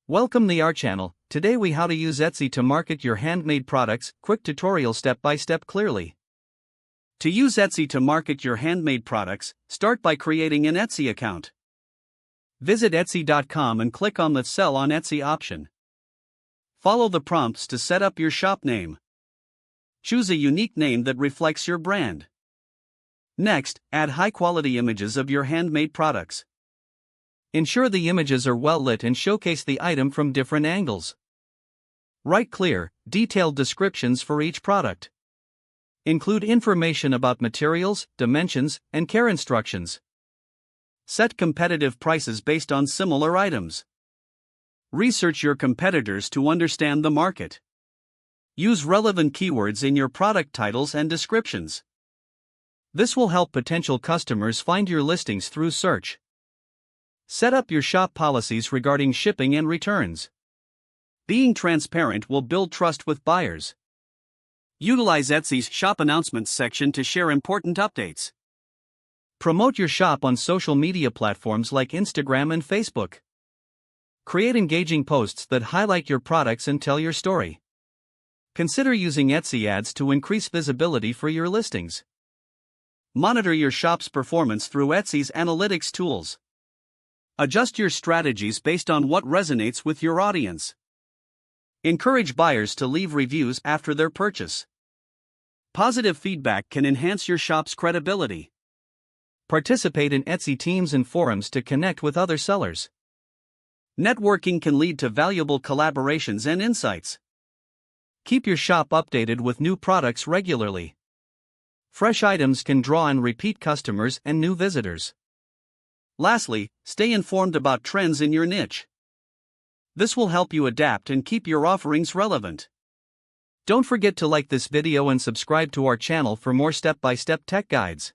Welcome to our channel. Today we how to use Etsy to market your handmade products. Quick tutorial step by step clearly. To use Etsy to market your handmade products, start by creating an Etsy account. Visit Etsy.com and click on the Sell on Etsy option. Follow the prompts to set up your shop name. Choose a unique name that reflects your brand. Next, add high-quality images of your handmade products. Ensure the images are well lit and showcase the item from different angles. Write clear, detailed descriptions for each product. Include information about materials, dimensions, and care instructions. Set competitive prices based on similar items. Research your competitors to understand the market. Use relevant keywords in your product titles and descriptions. This will help potential customers find your listings through search. Set up your shop policies regarding shipping and returns. Being transparent will build trust with buyers. Utilize Etsy's Shop Announcements section to share important updates. Promote your shop on social media platforms like Instagram and Facebook. Create engaging posts that highlight your products and tell your story. Consider using Etsy ads to increase visibility for your listings. Monitor your shop's performance through Etsy's analytics tools. Adjust your strategies based on what resonates with your audience. Encourage buyers to leave reviews after their purchase. Positive feedback can enhance your shop's credibility. Participate in Etsy teams and forums to connect with other sellers. Networking can lead to valuable collaborations and insights. Keep your shop updated with new products regularly. Fresh items can draw in repeat customers and new visitors. Lastly, stay informed about trends in your niche. This will help you adapt and keep your offerings relevant. Don't forget to like this video and subscribe to our channel for more step-by-step tech guides.